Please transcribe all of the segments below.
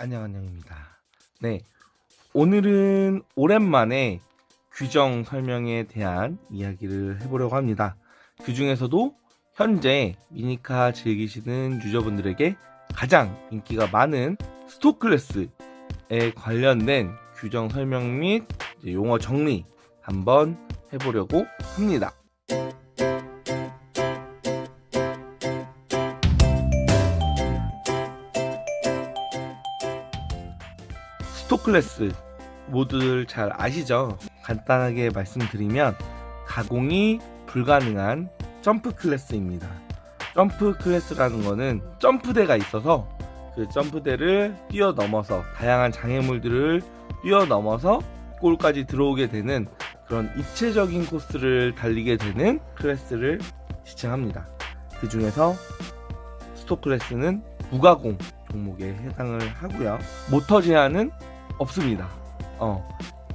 안녕입니다. 네, 오늘은 오랜만에 규정 설명에 대한 이야기를 해보려고 합니다. 그 중에서도 현재 미니카 즐기시는 유저분들에게 가장 인기가 많은 스톡 클래스에 관련된 규정 설명 및 용어 정리 한번 해보려고 합니다. 스톡 클래스 모두들 잘 아시죠? 간단하게 말씀드리면 가공이 불가능한 점프 클래스입니다. 점프 클래스라는 거는 점프대가 있어서 그 점프대를 뛰어넘어서 다양한 장애물들을 뛰어넘어서 골까지 들어오게 되는 그런 입체적인 코스를 달리게 되는 클래스를 지칭합니다. 그 중에서 스톡 클래스는 무가공 종목에 해당을 하고요. 모터 제한은 없습니다.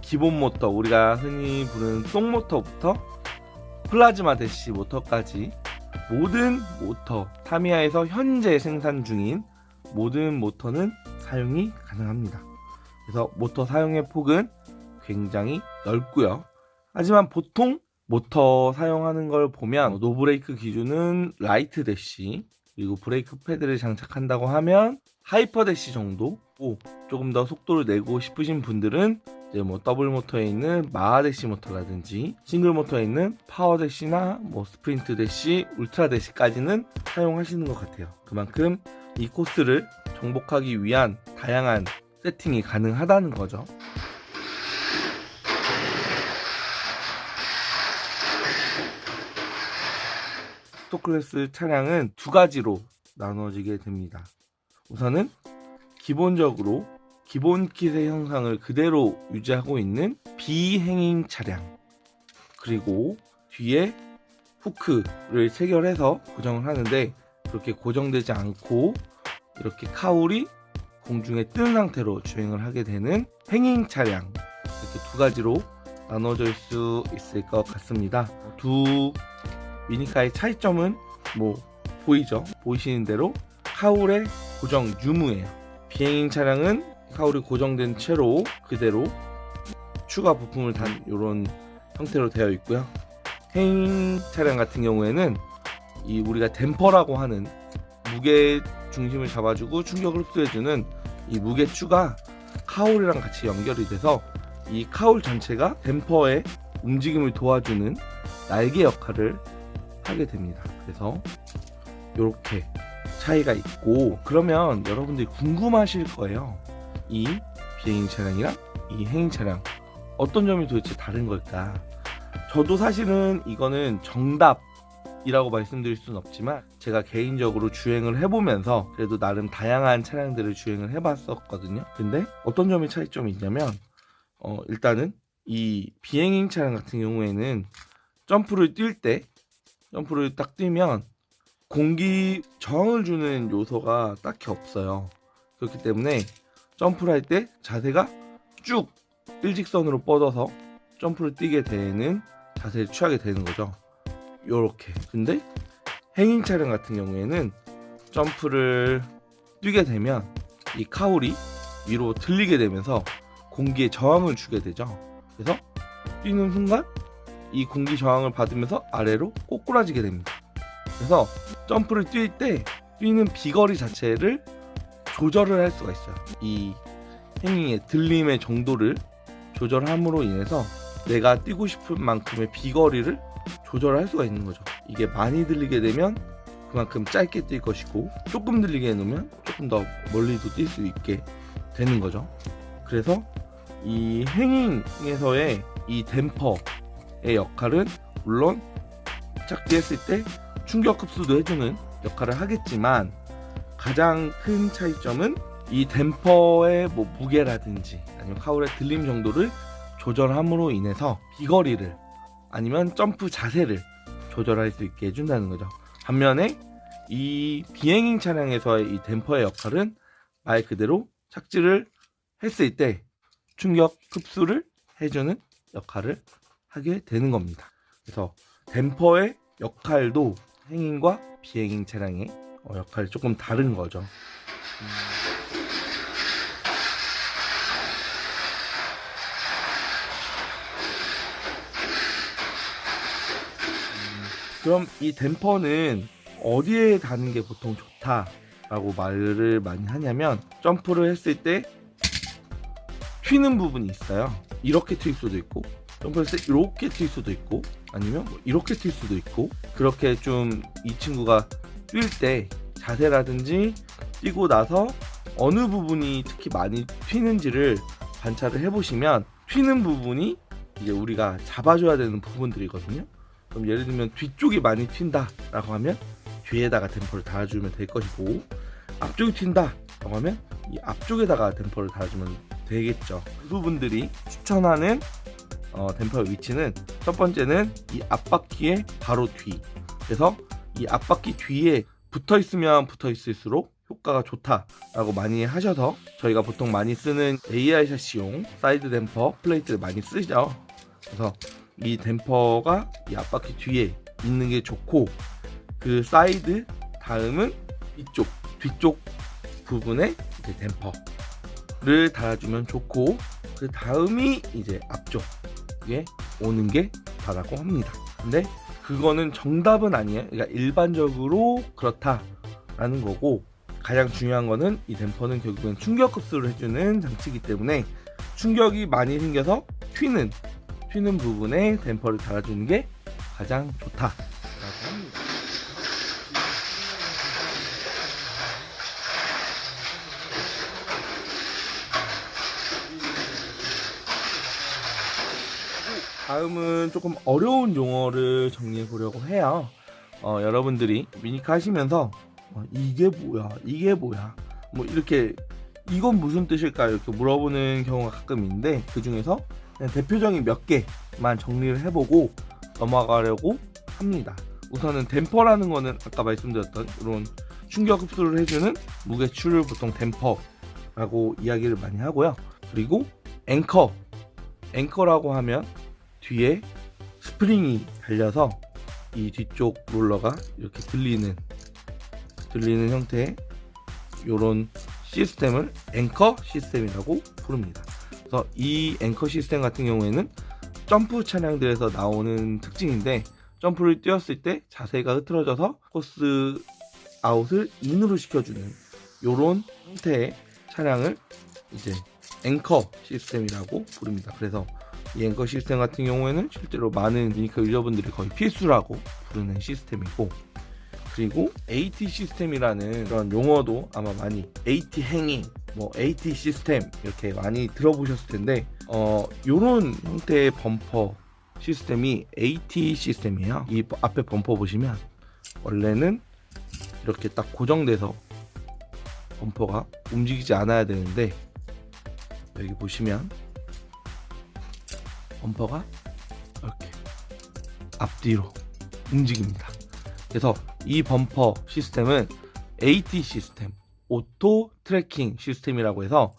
기본 모터, 우리가 흔히 부르는 똥 모터부터 플라즈마 대시 모터까지 모든 모터, 타미야에서 현재 생산 중인 모든 모터는 사용이 가능합니다. 그래서 모터 사용의 폭은 굉장히 넓고요. 하지만 보통 모터 사용하는 걸 보면 노브레이크 기준은 라이트 대시, 그리고 브레이크 패드를 장착한다고 하면 하이퍼 대시 정도, 조금 더 속도를 내고 싶으신 분들은 이제 더블 모터에 있는 마하 대시 모터라든지 싱글 모터에 있는 파워 대시나 스프린트 대시, 울트라 대시까지는 사용하시는 것 같아요. 그만큼 이 코스를 정복하기 위한 다양한 세팅이 가능하다는 거죠. 스톡 클래스 차량은 두 가지로 나눠지게 됩니다. 우선은 기본적으로 기본 킷의 형상을 그대로 유지하고 있는 비행잉 차량, 그리고 뒤에 후크를 체결해서 고정을 하는데 그렇게 고정되지 않고 이렇게 카울이 공중에 뜬 상태로 주행을 하게 되는 행잉 차량, 이렇게 두 가지로 나눠질 수 있을 것 같습니다. 두 미니카의 차이점은 보이죠? 보이시는 대로 카울의 고정 유무예요. 비행잉 차량은 카울이 고정된 채로 그대로 추가 부품을 단 이런 형태로 되어 있고요. 행잉 차량 같은 경우에는 우리가 댐퍼라고 하는 무게 중심을 잡아주고 충격을 흡수해주는 이 무게추가 카울이랑 같이 연결이 돼서 이 카울 전체가 댐퍼의 움직임을 도와주는 날개 역할을 하게 됩니다. 그래서 이렇게 차이가 있고, 그러면 여러분들이 궁금하실 거예요. 이 비행잉 차량이랑 이 행잉 차량 어떤 점이 도대체 다른 걸까? 저도 사실은 이거는 정답이라고 말씀드릴 수는 없지만 제가 개인적으로 주행을 해보면서 그래도 나름 다양한 차량들을 주행을 해봤었거든요. 근데 어떤 점이 차이점이 있냐면 일단은 이 비행잉 차량 같은 경우에는 점프를 딱 뛰면 공기 저항을 주는 요소가 딱히 없어요. 그렇기 때문에 점프를 할 때 자세가 쭉 일직선으로 뻗어서 점프를 뛰게 되는 자세를 취하게 되는 거죠. 요렇게. 근데 행잉 차량 같은 경우에는 점프를 뛰게 되면 이 카울이 위로 들리게 되면서 공기에 저항을 주게 되죠. 그래서 뛰는 순간 이 공기 저항을 받으면서 아래로 꼬꾸라지게 됩니다. 그래서 점프를 뛸 때 뛰는 비거리 자체를 조절을 할 수가 있어요. 이 행잉의 들림의 정도를 조절함으로 인해서 내가 뛰고 싶은 만큼의 비거리를 조절할 수가 있는 거죠. 이게 많이 들리게 되면 그만큼 짧게 뛸 것이고, 조금 들리게 해놓으면 조금 더 멀리도 뛸 수 있게 되는 거죠. 그래서 이 행잉에서의 이 댐퍼의 역할은 물론 착지했을 때 충격 흡수도 해주는 역할을 하겠지만, 가장 큰 차이점은 이 댐퍼의 무게라든지 아니면 카울의 들림 정도를 조절함으로 인해서 비거리를 아니면 점프 자세를 조절할 수 있게 해준다는 거죠. 반면에 이 비행잉 차량에서의 이 댐퍼의 역할은 말 그대로 착지를 했을 때 충격 흡수를 해주는 역할을 하게 되는 겁니다. 그래서 댐퍼의 역할도 행잉과 비행잉 차량의 역할이 조금 다른 거죠. 그럼 이 댐퍼는 어디에 다는 게 보통 좋다라고 말을 많이 하냐면, 점프를 했을 때 튀는 부분이 있어요. 이렇게 튈 수도 있고, 점프를 했을 때 이렇게 튈 수도 있고, 아니면 뭐 이렇게 튈 수도 있고, 그렇게 좀 이 친구가 뛸 때 자세라든지 뛰고 나서 어느 부분이 특히 많이 튀는지를 관찰을 해보시면, 튀는 부분이 이제 우리가 잡아줘야 되는 부분들이거든요. 그럼 예를 들면 뒤쪽이 많이 튄다 라고 하면 뒤에다가 댐퍼를 달아주면 될 것이고, 앞쪽이 튄다 라고 하면 이 앞쪽에다가 댐퍼를 달아주면 되겠죠. 그 부분들이 추천하는 댐퍼의 위치는, 첫 번째는 이 앞바퀴의 바로 뒤. 그래서 이 앞바퀴 뒤에 붙어 있으면 붙어 있을수록 효과가 좋다라고 많이 하셔서, 저희가 보통 많이 쓰는 AI 샤시용 사이드 댐퍼 플레이트를 많이 쓰죠. 그래서 이 댐퍼가 이 앞바퀴 뒤에 있는 게 좋고, 그 사이드 다음은 뒤쪽 부분에 이제 댐퍼를 달아주면 좋고, 그 다음이 이제 앞쪽에 오는 게 다라고 합니다. 근데 그거는 정답은 아니에요. 그러니까 일반적으로 그렇다라는 거고, 가장 중요한 거는 이 댐퍼는 결국엔 충격 흡수를 해주는 장치이기 때문에, 충격이 많이 생겨서 튀는 부분에 댐퍼를 달아주는 게 가장 좋다라고 합니다. 다음은 조금 어려운 용어를 정리해 보려고 해요. 여러분들이 미니카 하시면서 이게 뭐야 뭐 이렇게 이건 무슨 뜻일까 이렇게 물어보는 경우가 가끔 있는데, 그 중에서 그냥 대표적인 몇 개만 정리를 해보고 넘어가려고 합니다. 우선은 댐퍼라는 거는 아까 말씀드렸던 이런 충격 흡수를 해주는 무게추를 보통 댐퍼라고 이야기를 많이 하고요. 그리고 앵커라고 하면 뒤에 스프링이 달려서 이 뒤쪽 롤러가 이렇게 들리는 형태의 이런 시스템을 앵커 시스템이라고 부릅니다. 그래서 이 앵커 시스템 같은 경우에는 점프 차량들에서 나오는 특징인데, 점프를 뛰었을 때 자세가 흐트러져서 코스 아웃을 인으로 시켜주는 이런 형태의 차량을 이제 앵커 시스템이라고 부릅니다. 그래서 이 앵커 시스템 같은 경우에는 실제로 많은 미니카 유저분들이 거의 필수라고 부르는 시스템이고, 그리고 AT 시스템이라는 그런 용어도 아마 많이 AT 행잉, 뭐 AT 시스템 이렇게 많이 들어보셨을 텐데, 요런 형태의 범퍼 시스템이 AT 시스템이에요. 이 앞에 범퍼 보시면 원래는 이렇게 딱 고정돼서 범퍼가 움직이지 않아야 되는데, 여기 보시면 범퍼가 이렇게 앞뒤로 움직입니다. 그래서 이 범퍼 시스템은 AT 시스템, 오토 트래킹 시스템이라고 해서,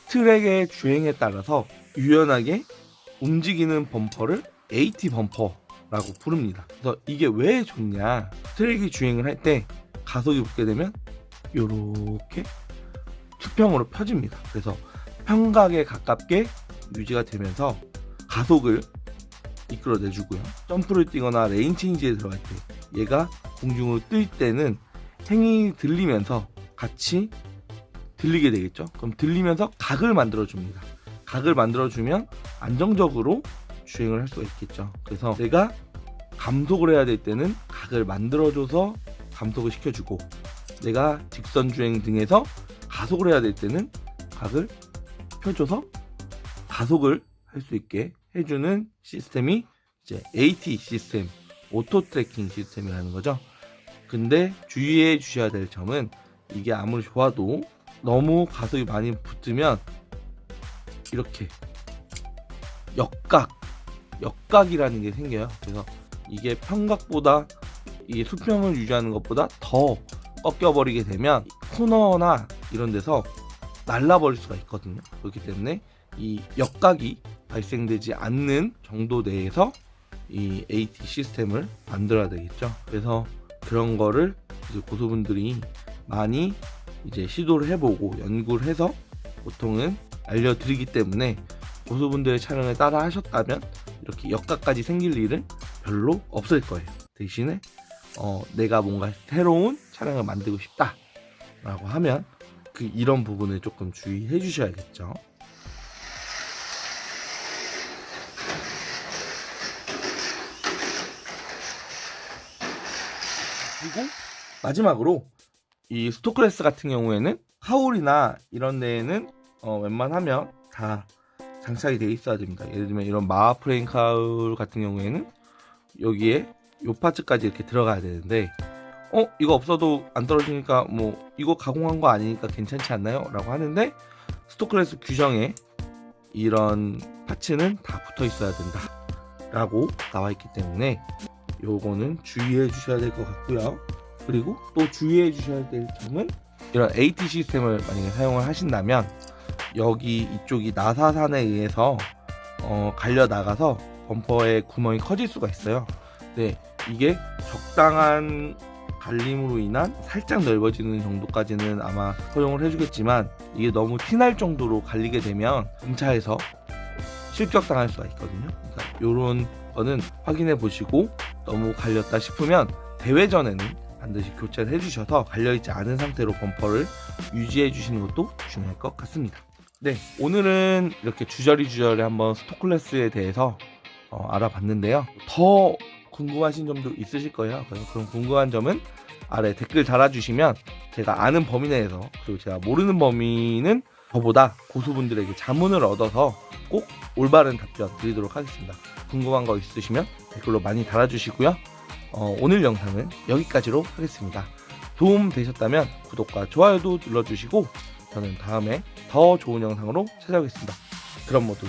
트랙의 주행에 따라서 유연하게 움직이는 범퍼를 AT 범퍼라고 부릅니다. 그래서 이게 왜 좋냐, 트랙이 주행을 할 때 가속이 붙게 되면 이렇게 수평으로 펴집니다. 그래서 평각에 가깝게 유지가 되면서 가속을 이끌어내주고요. 점프를 뛰거나 레인 체인지에 들어갈 때, 얘가 공중으로 뜰 때는 행이 들리면서 같이 들리게 되겠죠. 그럼 들리면서 각을 만들어줍니다. 각을 만들어주면 안정적으로 주행을 할 수가 있겠죠. 그래서 내가 감속을 해야 될 때는 각을 만들어줘서 감속을 시켜주고, 내가 직선 주행 등에서 가속을 해야 될 때는 각을 펴줘서 가속을 할 수 있게 해주는 시스템이 이제 AT 시스템, 오토 트래킹 시스템이라는 거죠. 근데 주의해 주셔야 될 점은, 이게 아무리 좋아도 너무 가속이 많이 붙으면 이렇게 역각이라는 게 생겨요. 그래서 이게 평각보다, 이 수평을 유지하는 것보다 더 꺾여버리게 되면 코너나 이런 데서 날라버릴 수가 있거든요. 그렇기 때문에 이 역각이 발생되지 않는 정도 내에서 이 AT 시스템을 만들어야 되겠죠. 그래서 그런 거를 이제 고수분들이 많이 이제 시도를 해보고 연구를 해서 보통은 알려드리기 때문에, 고수분들의 촬영을 따라 하셨다면 이렇게 역각까지 생길 일은 별로 없을 거예요. 대신에 내가 뭔가 새로운 차량을 만들고 싶다 라고 하면 이런 부분을 조금 주의해 주셔야겠죠. 그리고 마지막으로 이 스토클래스 같은 경우에는 하울이나 이런 데에는 웬만하면 다 장착이 되어 있어야 됩니다. 예를 들면 이런 마하 프레임 하울 같은 경우에는 여기에 요 파츠까지 이렇게 들어가야 되는데 이거 없어도 안 떨어지니까 뭐 이거 가공한 거 아니니까 괜찮지 않나요? 라고 하는데 스토클래스 규정에 이런 파츠는 다 붙어 있어야 된다 라고 나와 있기 때문에 요거는 주의해 주셔야 될 것 같고요. 그리고 또 주의해 주셔야 될 점은 이런 AT 시스템을 만약에 사용을 하신다면 여기 이쪽이 나사산에 의해서 갈려 나가서 범퍼의 구멍이 커질 수가 있어요. 네, 이게 적당한 갈림으로 인한 살짝 넓어지는 정도까지는 아마 허용을 해주겠지만 이게 너무 티날 정도로 갈리게 되면 검차에서 실격당할 수가 있거든요. 그러니까 이런 거는 확인해 보시고 너무 갈렸다 싶으면 대회 전에는 반드시 교체를 해주셔서 갈려있지 않은 상태로 범퍼를 유지해 주시는 것도 중요할 것 같습니다. 네, 오늘은 이렇게 주저리 한번 스토클래스에 대해서 알아봤는데요. 더 궁금하신 점도 있으실 거예요. 그럼 궁금한 점은 아래 댓글 달아주시면 제가 아는 범위 내에서, 그리고 제가 모르는 범위는 저보다 고수분들에게 자문을 얻어서 꼭 올바른 답변 드리도록 하겠습니다. 궁금한 거 있으시면 댓글로 많이 달아주시고요. 오늘 영상은 여기까지로 하겠습니다. 도움 되셨다면 구독과 좋아요도 눌러주시고 저는 다음에 더 좋은 영상으로 찾아오겠습니다. 그럼 모두